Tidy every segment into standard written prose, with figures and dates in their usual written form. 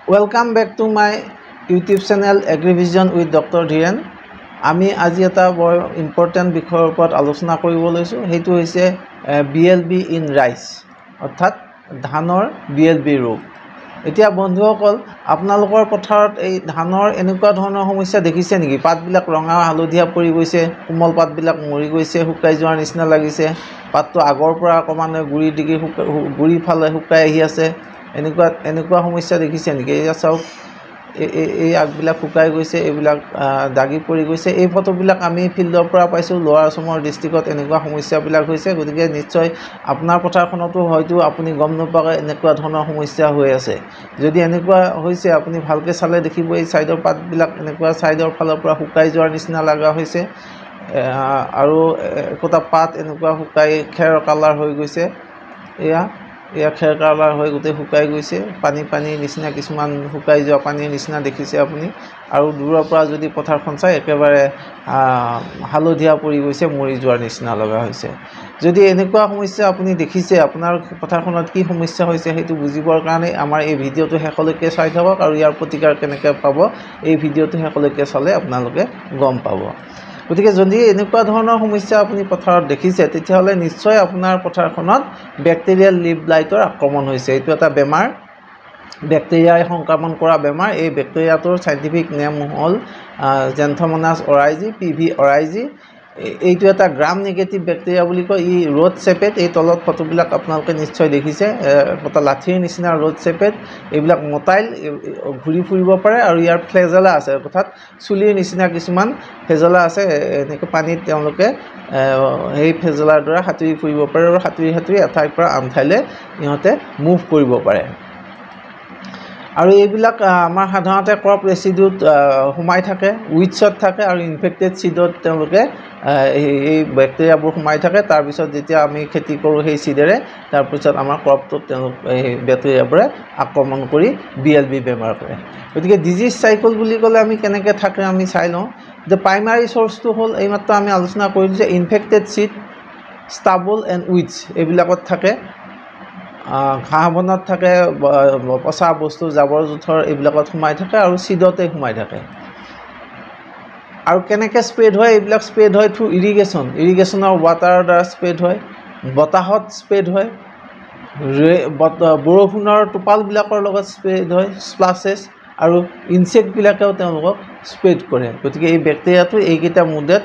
Welcome back to my YouTube channel AgriVision with Dr. Dhiren. আমি আজি এটা বৰ ইম্পৰ্টেণ্ট বিষয়ৰ ওপৰত আলোচনা কৰিব লৈছোঁ সেইটো হৈছে BLB ইন ৰাইচ অৰ্থাৎ ধানৰ BLB ৰোগ। এতিয়া বন্ধুসকল আপোনালোকৰ পথাৰত এই ধানৰ এনেকুৱা ধৰণৰ সমস্যা দেখিছে নেকি? পাতবিলাক ৰঙা হালধীয়া পৰি গৈছে, কোমল পাতবিলাক মৰি গৈছে, শুকাই যোৱাৰ নিচিনা লাগিছে, পাতটো আগৰ পৰা অকণমান গুৰি দিগি গুৰি ফালে শুকাই আহি আছে, এনেকুৱা সমস্যা দেখিছে নেকি? এয়া চাওক, এই আগবিলাক শুকাই গৈছে, এইবিলাক দাগি পৰি গৈছে। এই ফটোবিলাক আমি ফিল্ডৰ পৰা পাইছোঁ, লোৱাৰ আসামৰ ডিষ্ট্ৰিক্টত এনেকুৱা সমস্যাবিলাক হৈছে। গতিকে নিশ্চয় আপোনাৰ পথাৰখনতো হয়তো আপুনি গম নোপোৱাকৈ এনেকুৱা ধৰণৰ সমস্যা হৈ আছে। যদি এনেকুৱা হৈছে আপুনি ভালকৈ চালে দেখিব, এই ছাইডৰ পাতবিলাক এনেকুৱা ছাইডৰ ফালৰ পৰা শুকাই যোৱাৰ নিচিনা লগা হৈছে আৰু একোটা পাত এনেকুৱা শুকাই খেৰ কালাৰ হৈ গৈছে। এয়া খেৰ কালাৰ হৈ গোটেই শুকাই গৈছে, পানী নিচিনা কিছুমান শুকাই যোৱা পানীৰ নিচিনা দেখিছে আপুনি। আৰু দূৰৰ পৰা যদি পথাৰখন চাই একেবাৰে হালধীয়া পৰি গৈছে, মৰি যোৱাৰ নিচিনা লগা হৈছে। যদি এনেকুৱা সমস্যা আপুনি দেখিছে, আপোনাৰ পথাৰখনত কি সমস্যা হৈছে সেইটো বুজিবৰ কাৰণে আমাৰ এই ভিডিঅ'টো শেষলৈকে চাই থাকক আৰু ইয়াৰ প্ৰতিকাৰ কেনেকৈ পাব এই ভিডিঅ'টো শেষলৈকে চালে আপোনালোকে গম পাব। গতিকে যদি এনেকুৱা ধৰণৰ সমস্যা আপুনি পথাৰত দেখিছে, তেতিয়াহ'লে নিশ্চয় আপোনাৰ পথাৰখনত বেক্টেৰিয়েল লিভ ব্লাইটৰ আক্ৰমণ হৈছে। এইটো এটা বেমাৰ, বেক্টেৰিয়াই সংক্ৰমণ কৰা বেমাৰ। এই বেক্টেৰিয়াটোৰ চাইণ্টিফিক নেম হ'ল জেন্থোমনাছ অৰাইজি, PV অৰাইজি। এইটো এটা গ্ৰাম নিগেটিভ বেক্টেৰিয়া বুলি কয়। ই ৰ'ড চেপেট, এই তলত ফটোবিলাক আপোনালোকে নিশ্চয় দেখিছে, এটা লাঠিৰ নিচিনা ৰ'ড চেপেট। এইবিলাক মতাইল ঘূৰি ফুৰিব পাৰে আৰু ইয়াৰ ফ্লেজেলা আছে, অৰ্থাৎ চুলিৰ নিচিনা কিছুমান ফ্লেজেলা আছে। এনেকৈ পানীত তেওঁলোকে সেই ফ্লেজেলাৰ দ্বাৰা সাঁতুৰি ফুৰিব পাৰে আৰু সাঁতুৰি এঠাইৰ পৰা আন ঠাইলৈ ইহঁতে মুভ কৰিব পাৰে। আৰু এইবিলাক আমাৰ সাধাৰণতে ক্ৰপ ৰেচিডিউত সোমাই থাকে, উইডছত থাকে আৰু ইনফেক্টেড চিডত তেওঁলোকে এই বেক্টেৰিয়াবোৰ সোমাই থাকে। তাৰপিছত যেতিয়া আমি খেতি কৰোঁ সেই চিডেৰে, তাৰপিছত আমাৰ ক্ৰপটোত তেওঁলোক এই বেক্টেৰিয়াবোৰে আক্ৰমণ কৰি BLB বেমাৰ কৰে। গতিকে ডিজিজ চাইকেল বুলি ক'লে আমি কেনেকৈ থাকে আমি চাই লওঁ। যে প্ৰাইমাৰী চ'ৰ্চটো হ'ল এইমাত্ৰ আমি আলোচনা কৰিলোঁ যে ইনফেক্টেড চিড, ষ্টাবল এণ্ড উইডছ এইবিলাকত থাকে, ঘাঁহ বনত থাকে, পচা বস্তু জাবৰ জোঁথৰ এইবিলাকত সোমাই থাকে আৰু চিডতে সোমাই থাকে। আৰু কেনেকৈ স্প্ৰেড হয়? এইবিলাক স্প্ৰেড হয় থ্ৰু ইৰিগেশ্যনৰ ৱাটাৰৰ দ্বাৰা স্প্ৰেড হয়, বতাহত স্প্ৰেড হয়, বৰষুণৰ টোপালবিলাকৰ লগত স্প্ৰেড হয়, স্প্লাছেছ, আৰু ইনচেক্টবিলাকেও তেওঁলোকক স্প্ৰেড কৰে। গতিকে এই বেক্টেৰিয়াটো এইকেইটা মুডত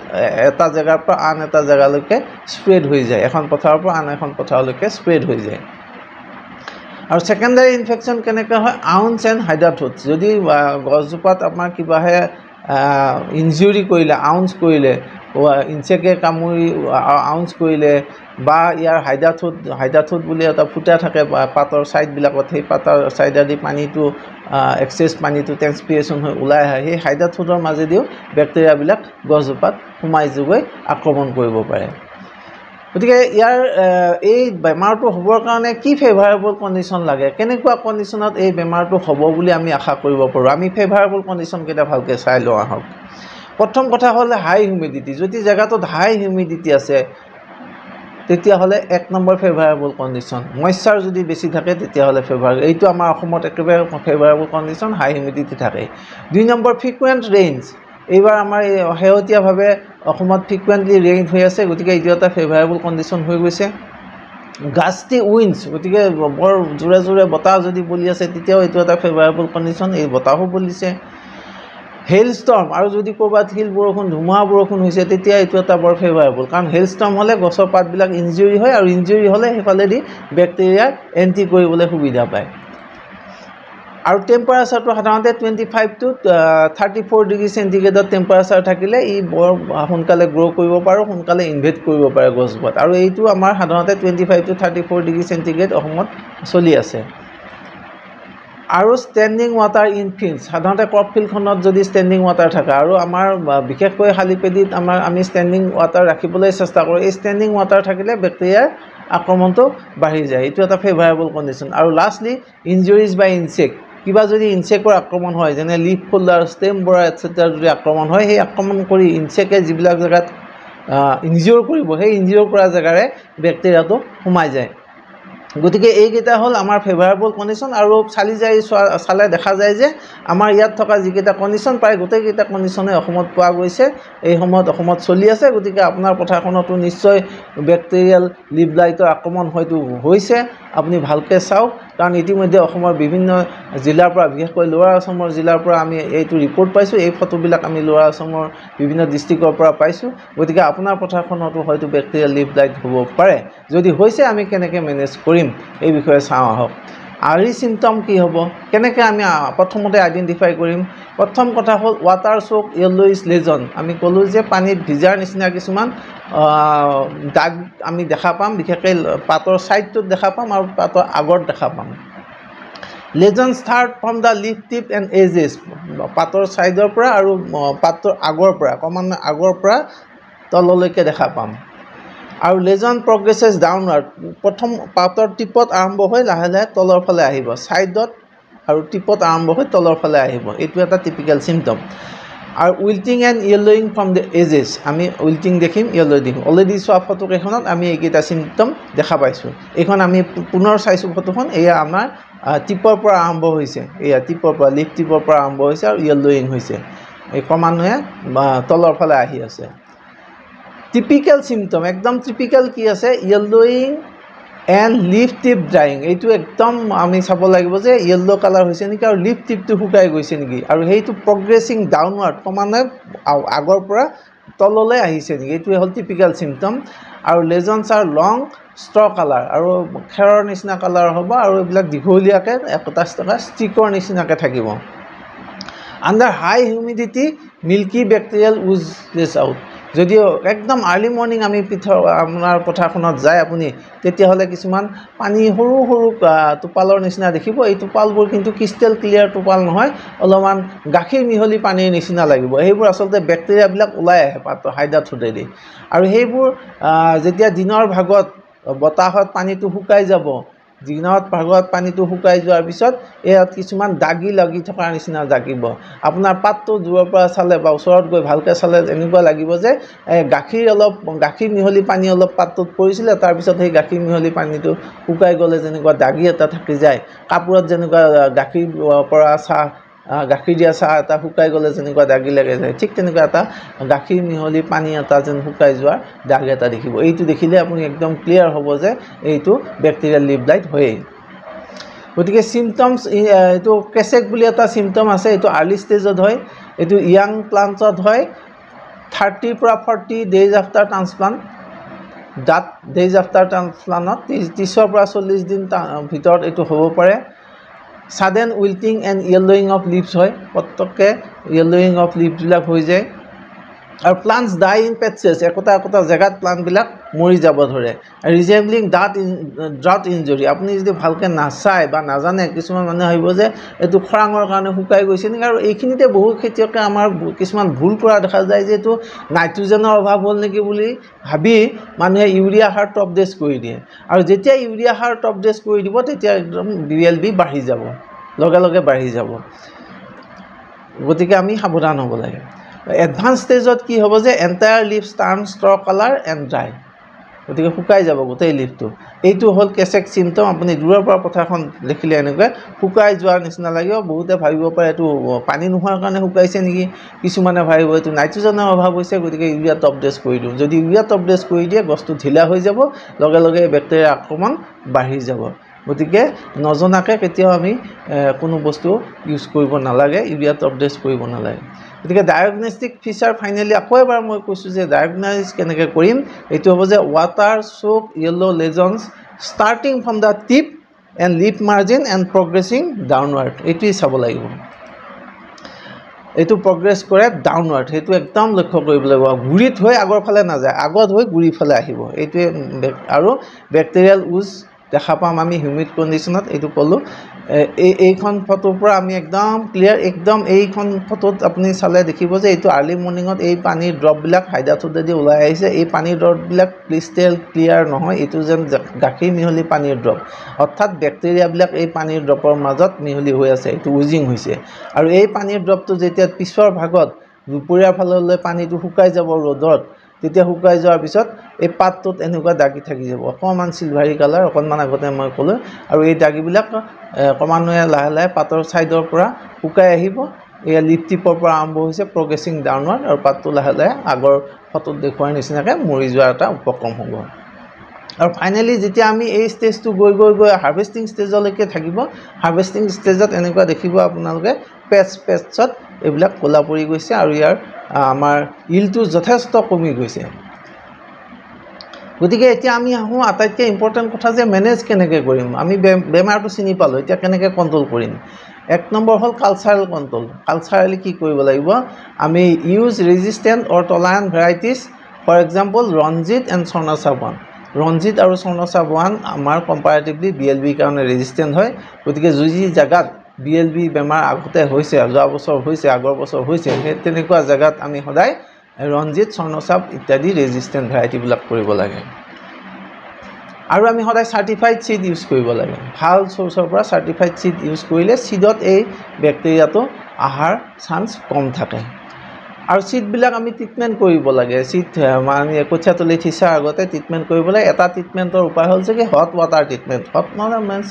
এটা জেগাৰ পৰা আন এটা জেগালৈকে স্প্ৰেড হৈ যায়, এখন পথাৰৰ পৰা আন এখন পথাৰলৈকে স্প্ৰেড হৈ যায়। আৰু ছেকেণ্ডাৰী ইনফেকশ্যন কেনেকৈ হয়? আউন্স এণ্ড হাইড্ৰাথ্ৰোট। যদি গছজোপাত আমাৰ কিবাহে ইনজুৰি কৰিলে, আউন্স কৰিলে, ইনচেক্টে কামুৰি আউন্স কৰিলে, বা ইয়াৰ হাইড্ৰাথ্ৰোট বুলি এটা ফুটা থাকে পাতৰ ছাইডবিলাকত, সেই পাতৰ ছাইডেদি পানীটো এক্সেছ পানীটো ট্ৰেন্সপিৰেশ্যন হৈ ওলাই আহে, সেই হাইড্ৰাথ্ৰোটৰ মাজেদিও বেক্টেৰিয়াবিলাক গছজোপাত সোমাই গৈ আক্ৰমণ কৰিব পাৰে। গতিকে ইয়াৰ এই বেমাৰটো হ'বৰ কাৰণে কি ফেভাৰেবল কণ্ডিশ্যন লাগে? কেনেকুৱা কণ্ডিশ্যনত এই বেমাৰটো হ'ব বুলি আমি আশা কৰিব পাৰোঁ? আমি ফেভাৰেবল কণ্ডিশ্যনকেইটা ভালকৈ চাই লওঁ আহক। প্ৰথম কথা হ'ল হাই হিউমিডিটি। যদি জেগাটোত হাই হিউমিডিটি আছে তেতিয়াহ'লে 1 নম্বৰ ফেভাৰেবল কণ্ডিশ্যন। মইশ্চাৰ যদি বেছি থাকে তেতিয়াহ'লে ফেভাৰেবল। এইটো আমাৰ অসমত একেবাৰে ফেভাৰেবল কণ্ডিশ্যন, হাই হিউমিডিটি থাকে। 2 নম্বৰ ফ্ৰিকুৱেণ্ট ৰেইনছ। এইবাৰ আমাৰ শেহতীয়াভাৱে অসমত ফ্ৰিকুৱেণ্টলি ৰেইন হৈ আছে, গতিকে এইটো এটা ফেভাৰেবল কণ্ডিশ্যন হৈ গৈছে। গাষ্টি উইণ্ডছ, গতিকে বৰ জোৰে বতাহ যদি বলি আছে তেতিয়াও এইটো এটা ফেভাৰেবল কণ্ডিশ্যন, এই বতাহো বলিছে। হেইল ষ্টৰ্ম, আৰু যদি ক'ৰবাত শিল বৰষুণ, ধুমুহা বৰষুণ হৈছে তেতিয়া এইটো এটা বৰ ফেভাৰেবল, কাৰণ হেইল ষ্টৰ্ম হ'লে গছৰ পাতবিলাক ইনজুৰি হয় আৰু ইনজুৰি হ'লে সেইফালেদি বেক্টেৰিয়াই এণ্ট্ৰি কৰিবলৈ সুবিধা পায়। আৰু টেম্পাৰেচাৰটো সাধাৰণতে 25 to 34 ডিগ্ৰী চেণ্টিগ্ৰেডত টেম্পাৰেচাৰ থাকিলে ই বৰ সোনকালে গ্ৰ' কৰিব পাৰে, সোনকালে ইনভেড কৰিব পাৰে গছজোপাত। আৰু এইটো আমাৰ সাধাৰণতে 25 to 34 ডিগ্ৰী চেণ্টিগ্ৰেড অসমত চলি আছে। আৰু ষ্টেণ্ডিং ৱাটাৰ ইন ফিল্ডছ, সাধাৰণতে ক্ৰপ ফিল্ডখনত যদি ষ্টেণ্ডিং ৱাটাৰ থাকে, আৰু আমাৰ বিশেষকৈ শালিপেদিত আমি ষ্টেণ্ডিং ৱাটাৰ ৰাখিবলৈ চেষ্টা কৰোঁ, এই ষ্টেণ্ডিং ৱাটাৰ থাকিলে বেক্টেৰিয়াৰ আক্ৰমণটো বাঢ়ি যায়। এইটো এটা ফেভাৰেবল কণ্ডিশ্যন। আৰু লাষ্টলি ইনজুৰিজ বাই ইনচেক্ট, কিবা যদি ইনচেক্টৰ আক্ৰমণ হয়, যেনে লিফ ফল্ডাৰ, ষ্টেম বৰাৰ এটচেট্ৰা যদি আক্ৰমণ হয়, সেই আক্ৰমণ কৰি ইনচেক্টে যিবিলাক জেগাত ইনজিঅ'ৰ কৰিব, সেই ইনজিঅ'ৰ কৰা জেগাৰে বেক্টেৰিয়াটো সোমাই যায়। গতিকে এইকেইটা হ'ল আমাৰ ফেভাৰেবল কণ্ডিশ্যন আৰু চালে দেখা যায় যে আমাৰ ইয়াত থকা যিকেইটা কণ্ডিশ্যন প্ৰায় গোটেইকেইটা কণ্ডিশ্যনে অসমত পোৱা গৈছে এই সময়ত অসমত চলি আছে গতিকে আপোনাৰ পথাৰখনতো নিশ্চয় বেক্টেৰিয়েল লিভ লাইটৰ আক্ৰমণ হয়তো হৈছে আপুনি ভালকৈ চাওক কাৰণ ইতিমধ্যে অসমৰ বিভিন্ন জিলাৰ পৰা বিশেষকৈ লোৱাৰ আসামৰ জিলাৰ পৰা আমি এইটো ৰিপৰ্ট পাইছোঁ এই ফটোবিলাক আমি লোৱাৰ আসামৰ বিভিন্ন ডিষ্ট্ৰিক্টৰ পৰা পাইছোঁ গতিকে আপোনাৰ পথাৰখনতো হয়তো বেক্টেৰিয়েল লিভ লাইট হ'ব পাৰে যদি হৈছে আমি কেনেকৈ মেনেজ কৰিম এই বিষয়ে চাওঁ আহক আৰ্লি চিমটম কি হ'ব কেনেকৈ আমি প্ৰথমতে আইডেণ্টিফাই কৰিম প্ৰথম কথা হ'ল ৱাটাৰ চক য়েল্লোইছ লেজন আমি ক'লোঁ যে পানীত ভিজাৰ নিচিনা কিছুমান দাগ আমি দেখা পাম বিশেষকৈ পাতৰ ছাইডটোত দেখা পাম আৰু পাতৰ আগত দেখা পাম lesion start from the leaf tip and edges পাতৰ ছাইডৰ পৰা আৰু পাতৰ আগৰ পৰা অকণমান আগৰ পৰা তললৈকে দেখা পাম আৰু লেজন প্ৰগ্ৰেছেছ ডাউনৱাৰ্ড প্ৰথম পাতৰ টিপত আৰম্ভ হৈ লাহে লাহে তলৰ ফালে আহিব ছাইডত আৰু টিপত আৰম্ভ হৈ তলৰ ফালে আহিব এইটো এটা টিপিকেল চিমটম আৰু wilting and yellowing from the edges আমি উইল্টিং দেখিম য়েল্লো দেখিম অলৰেডি চোৱা ফটোকেইখনত আমি এইকেইটা চিমটম দেখা পাইছোঁ এইখন আমি পুনৰ চাইছোঁ ফটোখন এয়া আমাৰ টিপৰ পৰা আৰম্ভ হৈছে এয়া টিপৰ পৰা লিফ টিপৰ পৰা আৰম্ভ হৈছে আৰু য়েল্লোয়িং হৈছে এই ক্ৰমান্বয়ে তলৰ ফালে আহি আছে টিপিকেল চিমটম একদম টিপিকেল কি আছে য়েল্লোয়িং এণ্ড লিফ টিপ ড্ৰাইং এইটো একদম আমি চাব লাগিব যে য়েল্লো কালাৰ হৈছে নেকি আৰু লিফ টিপটো শুকাই গৈছে নেকি আৰু সেইটো প্ৰগ্ৰেছিং ডাউনৱাৰ্ড ক্ৰমান্বয়ে আগৰ পৰা তললৈ আহিছে নেকি এইটোৱে হ'ল টিপিকেল চিমটম আৰু লেজনছ আৰ লং ষ্ট্ৰ কালাৰ আৰু খেৰৰ নিচিনা কালাৰ হ'ব আৰু এইবিলাক দীঘলীয়াকৈ একোটা ষ্টিকৰ নিচিনাকৈ থাকিব আণ্ডাৰ হাই হিউমিডিটি মিল্কি বেক্টেৰিয়েল উজ আউট যদিও একদম আৰ্লি মৰ্ণিং আমি আপোনাৰ পথাৰখনত যায় আপুনি তেতিয়াহ'লে কিছুমান পানী সৰু সৰু টোপালৰ নিচিনা দেখিব এই টোপালবোৰ কিন্তু ক্ৰিষ্টেল ক্লিয়াৰ টোপাল নহয় অলপমান গাখীৰ মিহলি পানীৰ নিচিনা লাগিব সেইবোৰ আচলতে বেক্টেৰিয়াবিলাক ওলাই আহে পাতৰ হাইড্ৰা থ্ৰুৰেদি আৰু সেইবোৰ যেতিয়া দিনৰ ভাগত বতাহত পানীটো শুকাই যাব দিনত ভাগত পানীটো শুকাই যোৱাৰ পিছত ইয়াত কিছুমান দাগি লাগি থকাৰ নিচিনা দাগিব আপোনাৰ পাতটো দূৰৰ পৰা চালে বা ওচৰত গৈ ভালকৈ চালে এনেকুৱা লাগিব যে গাখীৰ মিহলি পানী অলপ পাতটোত পৰিছিলে তাৰপিছত সেই গাখীৰ মিহলি পানীটো শুকাই গ'লে যেনেকুৱা দাগি এটা থাকি যায় কাপোৰত যেনেকুৱা গাখীৰ পৰা গাখীৰ দিয়া চাহ এটা শুকাই গ'লে যেনেকুৱা দাগি লাগে যায় ঠিক তেনেকুৱা এটা গাখীৰ মিহলি পানী এটা যেন শুকাই যোৱাৰ দাগ এটা দেখিব এইটো দেখিলে আপুনি একদম ক্লিয়াৰ হ'ব যে এইটো বেক্টেৰিয়েল লিভ লাইট হয়েই গতিকে চিমটমছ এইটো কেচেক বুলি এটা চিমটম আছে এইটো আৰ্লি ষ্টেজত হয় এইটো ইয়াং প্লাণ্টছত হয় 30 পৰা 40 days after transplant that days after ট্ৰান্সপ্লাণ্টত 30 পৰা 40 দিন ভিতৰত এইটো হ'ব পাৰে sudden wilting and yellowing of leaves হয় পটককৈ য়েল্লোয়িং অফ লিভছবিলাক হৈ যায় আৰু প্লাণ্টছ ডাই ইন পেটছেছ একোটা জেগাত প্লাণ্টবিলাক মৰি যাব ধৰে ৰিজেম্বলিং ড্ৰাউট ইনজুৰি আপুনি যদি ভালকৈ নাচায় বা নাজানে কিছুমান মানুহে ভাবিব যে এইটো খৰাঙৰ কাৰণে শুকাই গৈছে নেকি আৰু এইখিনিতে বহু খেতিয়কে আমাৰ কিছুমান ভুল কৰা দেখা যায় যে এইটো নাইট্ৰজেনৰ অভাৱ হ'ল নেকি বুলি ভাবি মানুহে ইউৰিয়া সাৰ টপ ড্ৰেছ কৰি দিয়ে আৰু যেতিয়া ইউৰিয়া সাৰ টপ ড্ৰেছ কৰি দিব তেতিয়া একদম BLB বাঢ়ি যাব লগে লগে বাঢ়ি যাব গতিকে আমি সাৱধান হ'ব লাগে এডভান্স ষ্টেজত কি হ'ব যে entire leaves turn straw colour and dry গতিকে শুকাই যাব গোটেই লিভটো এইটো হ'ল কেচেক চিমটম আপুনি দূৰৰ পৰা পথাৰখন দেখিলে এনেকৈ শুকাই যোৱাৰ নিচিনা লাগিব বহুতে ভাবিব পাৰে এইটো পানী নোহোৱাৰ কাৰণে শুকাইছে নেকি কিছুমানে ভাবিব এইটো নাইট্ৰজেনৰ অভাৱ হৈছে গতিকে ইউৰিয়া টপ ড্ৰেছ কৰি দিওঁ যদি ইউৰিয়া টপ ড্ৰেছ কৰি দিয়ে গছটো ঢিলা হৈ যাব লগে লগে বেক্টেৰিয়া আক্ৰমণ বাঢ়ি যাব গতিকে নজনাকৈ কেতিয়াও আমি কোনো বস্তু ইউজ কৰিব নালাগে ইউৰিয়া টপ ড্ৰেছ কৰিব নালাগে গতিকে ডায়েগনষ্টিক ফিচাৰ ফাইনেলি আকৌ এবাৰ মই কৈছোঁ যে ডায়েগনাইজ কেনেকৈ কৰিম এইটো হ'ব যে water soak yellow lesions starting from the tip and leaf margin and progressing downward এইটোৱেই চাব লাগিব এইটো প্ৰগ্ৰেছ কৰে ডাউনৱাৰ্ড সেইটো একদম লক্ষ্য কৰিব লাগিব গুৰিত হৈ আগৰ ফালে নাযায় আগত হৈ গুৰিৰ ফালে আহিব এইটোৱে আৰু বেক্টেৰিয়েল উজ দেখা পাম আমি হিউমিড কণ্ডিশ্যনত এইটো ক'লোঁ এইখন ফটোৰ পৰা আমি একদম ক্লিয়াৰ একদম এইখন ফটোত আপুনি চালে দেখিব যে এইটো আৰ্লি মৰ্ণিঙত এই পানীৰ ড্ৰপবিলাক হাইড্ৰাথ্ৰুৰেদি ওলাই আহিছে এই পানীৰ ড্ৰপবিলাক ক্ৰিষ্টেল ক্লিয়াৰ নহয় এইটো যেন গাখীৰ মিহলি পানীৰ ড্ৰপ অৰ্থাৎ বেক্টেৰিয়াবিলাক এই পানীৰ ড্ৰপৰ মাজত মিহলি হৈ আছে এইটো উজিং হৈছে আৰু এই পানীৰ ড্ৰপটো যেতিয়া পিছৰ ভাগত দুপৰীয়াৰ ফাললৈ পানীটো শুকাই যাব ৰ'দত তেতিয়া শুকাই যোৱাৰ পিছত এই পাতটোত এনেকুৱা দাগি থাকি যাব অকণমান চিলভাৰী কালাৰ অকণমান আগতে মই ক'লোঁ আৰু এই দাগিবিলাক ক্ৰমান্বয়ে লাহে লাহে পাতৰ ছাইডৰ পৰা শুকাই আহিব এয়া লিপ টিপৰ পৰা আৰম্ভ হৈছে প্ৰগ্ৰেছিং ডাউনৱাৰ্ড আৰু পাতটো লাহে লাহে আগৰ ফটোত দেখুৱাৰ নিচিনাকৈ মৰি যোৱাৰ এটা উপক্ৰম হ'ব আৰু ফাইনেলি যেতিয়া আমি এই ষ্টেজটো গৈ গৈ গৈ হাৰ্ভেষ্টিং ষ্টেজলৈকে থাকিব হাৰ্ভেষ্টিং ষ্টেজত এনেকুৱা দেখিব আপোনালোকে পেচত এইবিলাক ক'লা পৰি গৈছে আৰু ইয়াৰ আমাৰ ইলটো যথেষ্ট কমি গৈছে গতিকে এতিয়া আমি আহোঁ আটাইতকৈ ইম্পৰ্টেণ্ট কথা যে মেনেজ কেনেকৈ কৰিম আমি বেমাৰটো চিনি পালোঁ এতিয়া কেনেকৈ কণ্ট্ৰল কৰিম এক নম্বৰ হ'ল কালচাৰেল কণ্ট্ৰল কালচাৰেলি কি কৰিব লাগিব আমি use resistant or tolerant varieties for example Ranjit and স্বৰ্ণচাপ 1 ৰঞ্জিত আৰু স্বৰ্ণচাপ 1 আমাৰ কম্পাৰেটিভলি BLBৰ কাৰণে ৰেজিষ্টেণ্ট হয় গতিকে যি জেগাত BLB বেমাৰ আগতে হৈছে যোৱা বছৰ হৈছে আগৰ বছৰ হৈছে সেই তেনেকুৱা জেগাত আমি সদায় ৰঞ্জিত স্বৰ্ণচাপ ইত্যাদি ৰেজিষ্টেণ্ট ভেৰাইটিবিলাক কৰিব লাগে আৰু আমি সদায় চাৰ্টিফাইড সিড ইউজ কৰিব লাগে ভাল সোৰ্সৰ পৰা চাৰ্টিফাইড সিড ইউজ কৰিলে সিডত এই ব্যাক্টেৰিয়াটো আহাৰ চান্স কম থাকে আৰু সিডবিলাক আমি ট্ৰিটমেণ্ট কৰিব লাগে সিড মানে কঠিয়াতলি থিছাৰ আগতে ট্ৰিটমেণ্ট কৰিব লাগে এটা ট্ৰিটমেণ্টৰ উপায় হ'ল যে হট ৱাটাৰ ট্ৰিটমেণ্ট হট মানে means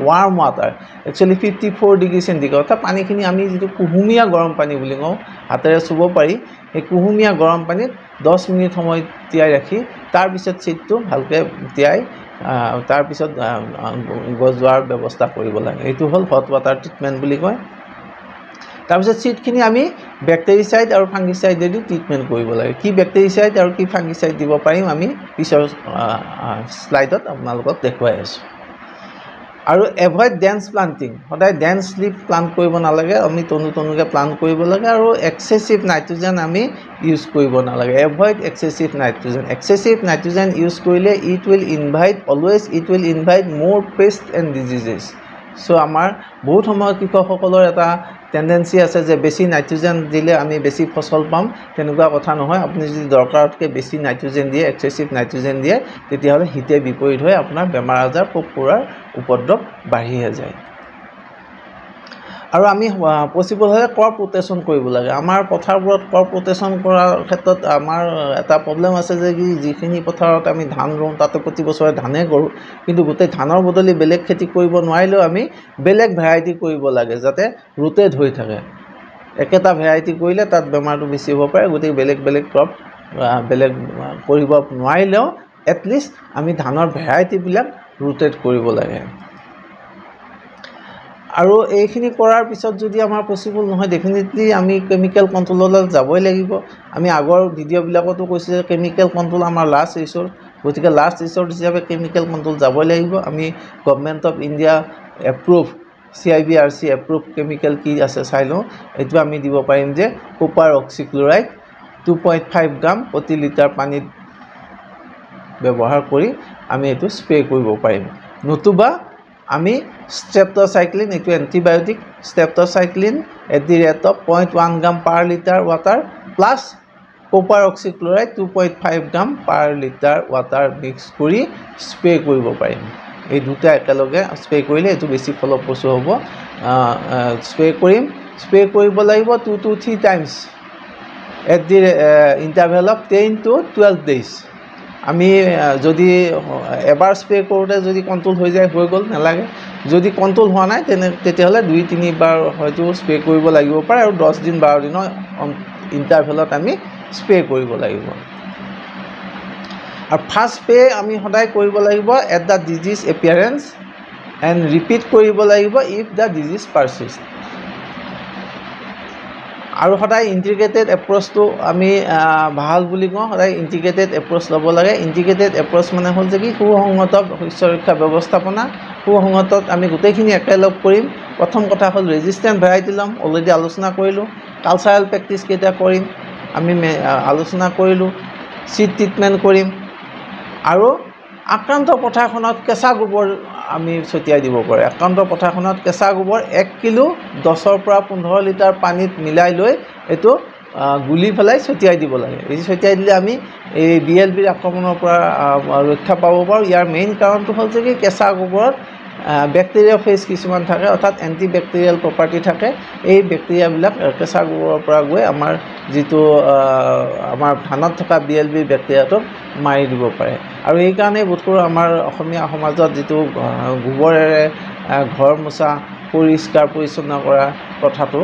warm water actually 54 degree centigrade অৰ্থাৎ পানীখিনি আমি যিটো কুহুমীয়া গৰম পানী বুলি কওঁ হাতেৰে চুব পাৰি এই কুহুমীয়া গৰম পানীত 10 মিনিট সময় তিয়াই ৰাখি তাৰপিছত সিডটো ভালকৈ তিয়াই তাৰপিছত গজোৱাৰ ব্যৱস্থা কৰিব লাগে এইটো হ'ল হট ৱাটাৰ ট্ৰিটমেণ্ট বুলি কয় তাৰপিছত সিডখিনি আমি ব্যাক্টেৰিচাইড আৰু ফাংগিচাইডেদি ট্ৰিটমেণ্ট কৰিব লাগে কি ব্যাক্টেৰিচাইড আৰু কি ফাংগিচাইড দিব পাৰিম আমি পিছৰ স্লাইডত আপোনালোকক দেখুৱাই আছোঁ আৰু এভয়েড ডেন্স প্লান্টিং সদায় ডেন্স লিপ প্লান্ট কৰিব নালাগে আমি তনুকৈ প্লান্ট কৰিব লাগে আৰু এক্সেছিভ নাইট্ৰজেন আমি ইউজ কৰিব নালাগে এভয়েড এক্সেছিভ নাইট্ৰজেন ইউজ কৰিলে ইট উইল ইনভাইট মোৰ পেষ্ট এণ্ড ডিজিজেছ চ' আমাৰ বহুত সময়ত কৃষকসকলৰ এটা টেণ্ডেঞ্চি আছে যে বেছি নাইট্ৰজেন দিলে আমি বেছি ফচল পাম তেনেকুৱা কথা নহয় আপুনি যদি দৰকাৰতকৈ বেছি নাইট্ৰজেন দিয়ে এক্সেছিভ নাইট্ৰজেন দিয়ে তেতিয়াহ'লে হিতে বিপৰীত হৈ আপোনাৰ বেমাৰ আজাৰ পোক পৰুৱাৰ উপদ্ৰৱ বাঢ়িহে যায় আৰু আমি পচিবল হ'লে ক্ৰপ ৰোটেশ্যন কৰিব লাগে আমাৰ পথাৰবোৰত ক্ৰপ ৰোটেশ্যন কৰাৰ ক্ষেত্ৰত আমাৰ এটা প্ৰব্লেম আছে যে যিখিনি পথাৰত আমি ধান ৰোওঁ তাতে প্ৰতি বছৰে ধানেই কৰোঁ কিন্তু গোটেই ধানৰ বদলি বেলেগ খেতি কৰিব নোৱাৰিলেও আমি বেলেগ ভেৰাইটি কৰিব লাগে যাতে ৰোটেট হৈ থাকে একেটা ভেৰাইটি কৰিলে তাত বেমাৰটো বেছি হ'ব পাৰে গতিকে বেলেগ ক্ৰপ বেলেগ কৰিব নোৱাৰিলেও এটলিষ্ট আমি ধানৰ ভেৰাইটিবিলাক ৰোটেট কৰিব লাগে আৰু এইখিনি কৰাৰ পিছত যদি আমাৰ পচিবল নহয় ডেফিনেটলি আমি কেমিকেল কণ্ট্ৰললৈ যাবই লাগিব আমি আগৰ ভিডিঅ'বিলাকতো কৈছোঁ যে কেমিকেল কণ্ট্ৰল আমাৰ লাষ্ট ৰিচৰ্ট গতিকে লাষ্ট ৰিচৰ্ট হিচাপে কেমিকেল কণ্ট্ৰল যাবই লাগিব আমি government of India approve CIBRC approve chemical কি আছে চাই লওঁ এইটো আমি দিব পাৰিম যে কপাৰ অক্সিক্লৰাইড 2.5 গ্ৰাম প্ৰতি লিটাৰ পানীত ব্যৱহাৰ কৰি আমি এইটো স্প্ৰে কৰিব পাৰিম নতুবা আমি ষ্ট্ৰেপ্ট'চাইক্লিন এইটো এণ্টিবায়'টিক ষ্ট্ৰেপ্ট'চাইক্লিন @ 0.1 গ্ৰাম পাৰ লিটাৰ ৱাটাৰ প্লাছ কপাৰ অক্সিক্লৰাইড 2.5 গ্ৰাম পাৰ লিটাৰ ৱাটাৰ মিক্স কৰি স্প্ৰে কৰিব পাৰিম এই দুটা একেলগে স্প্ৰে কৰিলে এইটো বেছি ফলপ্ৰসূ হ'ব স্প্ৰে কৰিব লাগিব 2 to 3 times at the interval of 10 to 12 days আমি যদি এবাৰ স্প্ৰে কৰোঁতে যদি কণ্ট্ৰল হৈ যায় হৈ গ'ল নালাগে যদি কণ্ট্ৰল হোৱা নাই তেতিয়াহ'লে 2-3 বাৰ হয়তো স্প্ৰে কৰিব লাগিব পাৰে আৰু 10 দিন 12 দিনৰ ইণ্টাৰভেলত আমি স্প্ৰে কৰিব লাগিব আৰু ফাৰ্ষ্ট স্প্ৰে আমি সদায় কৰিব লাগিব at the disease appearance and repeat কৰিব লাগিব ইফ দ্য ডিজিজ পাৰচিষ্ট আৰু সদায় ইণ্টিগ্ৰেটেড এপ্ৰ'চটো আমি ভাল বুলি কওঁ সদায় ইণ্টিগ্ৰেটেড এপ্ৰ'চ ল'ব লাগে ইণ্টিগ্ৰেটেড এপ্ৰ'চ মানে হ'ল যে কি সুসংহত শস্য ৰক্ষা ব্যৱস্থাপনা সুসংহতত আমি গোটেইখিনি একেলগ কৰিম প্ৰথম কথা হ'ল ৰেজিষ্টেণ্ট ভেৰাইটি ল'ম অলৰেডি আলোচনা কৰিলোঁ কালচাৰেল প্ৰেক্টিছ কেইটা কৰিম আমি আলোচনা কৰিলোঁ চিড ট্ৰিটমেণ্ট কৰিম আৰু আক্ৰান্ত পথাৰখনত কেঁচা গোবৰ আমি ছটিয়াই দিব পাৰে আক্ৰান্ত পথাৰখনত কেঁচা গোবৰ 1 কিলো 10 পৰা 15 লিটাৰ পানীত মিলাই লৈ এইটো গুলি পেলাই ছটিয়াই দিব লাগে এই ছটিয়াই দিলে আমি এই BLBৰ আক্ৰমণৰ পৰা ৰক্ষা পাব পাৰোঁ ইয়াৰ মেইন কাৰণটো হ'ল যে কি কেঁচা গোবৰত বেক্টেৰিয়া ফেজ কিছুমান থাকে অৰ্থাৎ এণ্টিবেক্টেৰিয়েল প্ৰপাৰ্টি থাকে এই বেক্টেৰিয়াবিলাক কেঁচা গোবৰৰ পৰা গৈ আমাৰ যিটো আমাৰ ধানত থকা BLB বেক্টেৰিয়াটোক মাৰি দিব পাৰে আৰু এইকাৰণে বোধ কৰোঁ আমাৰ অসমীয়া সমাজত যিটো গোবৰেৰে ঘৰ মোচা পৰিষ্কাৰ পৰিচ্ছন্ন কৰা কথাটো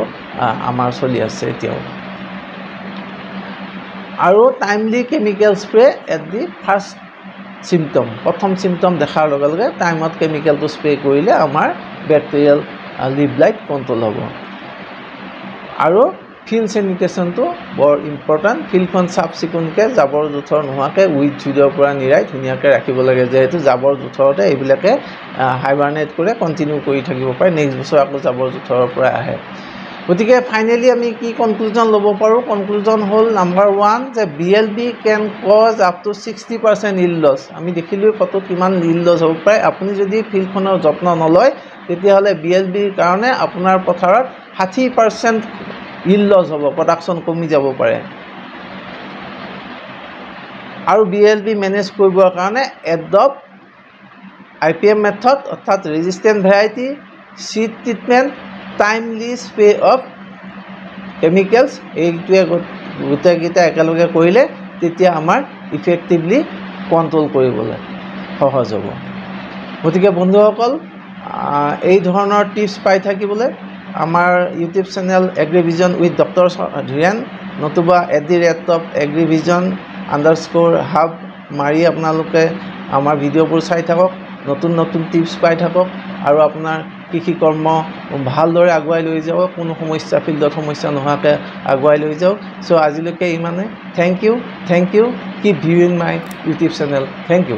আমাৰ চলি আছে এতিয়াও আৰু timely chemical spray at the first symptom প্ৰথম চিমটম দেখাৰ লগে লগে টাইমত কেমিকেলটো স্প্ৰে কৰিলে আমাৰ বেক্টেৰিয়েল লিভ লাইট কণ্ট্ৰল হ'ব আৰু ফিল্ড চেনিটেশ্যনটো বৰ ইম্পৰ্টেণ্ট ফিল্ডখন চাফ চিকুণকৈ জাবৰ জোঁথৰ নোহোৱাকৈ উইড চুইডৰ পৰা নিৰাই ধুনীয়াকৈ ৰাখিব লাগে যিহেতু জাবৰ জোঁথৰতে এইবিলাকে হাইবাৰনেট কৰে কণ্টিনিউ কৰি থাকিব পাৰে নেক্সট বছৰ আকৌ জাবৰ জোঁথৰৰ পৰা আহে গতিকে ফাইনেলি আমি কি কনক্লুজন ল'ব পাৰোঁ কনক্লুজন হ'ল নাম্বাৰ 1 যে BLB can cause up to 60% yield loss আমি দেখিলোঁ ফটোত কিমান ইল্ড লছ হ'ব পাৰে আপুনি যদি ফিল্ডখনৰ যত্ন নলয় তেতিয়াহ'লে BLBৰ কাৰণে আপোনাৰ পথাৰত 60% ইল্ড লছ হ'ব প্ৰডাকশ্যন কমি যাব পাৰে আৰু BLB মেনেজ কৰিবৰ কাৰণে এডপ্ট IPM মেথড অৰ্থাৎ resistant variety seed treatment timely spray of chemicals এইটোৱে গোটেইকেইটা একেলগে কৰিলে তেতিয়া আমাৰ ইফেক্টিভলি কণ্ট্ৰল কৰিবলৈ সহজ হ'ব গতিকে বন্ধুসকল এই ধৰণৰ টিপছ পাই থাকিবলৈ আমাৰ YouTube channel Agrivision with doctor Dhiren নতুবা @agrivision_hub মাৰি আপোনালোকে আমাৰ ভিডিঅ'বোৰ চাই থাকক নতুন নতুন টিপছ পাই থাকক আৰু আপোনাৰ কৃষি কৰ্ম ভালদৰে আগুৱাই লৈ যাওক কোনো সমস্যা ফিল্ডত সমস্যা নোহোৱাকৈ আগুৱাই লৈ যাওক চ' আজিলৈকে ইমানে thank you keep viewing my YouTube channel thank U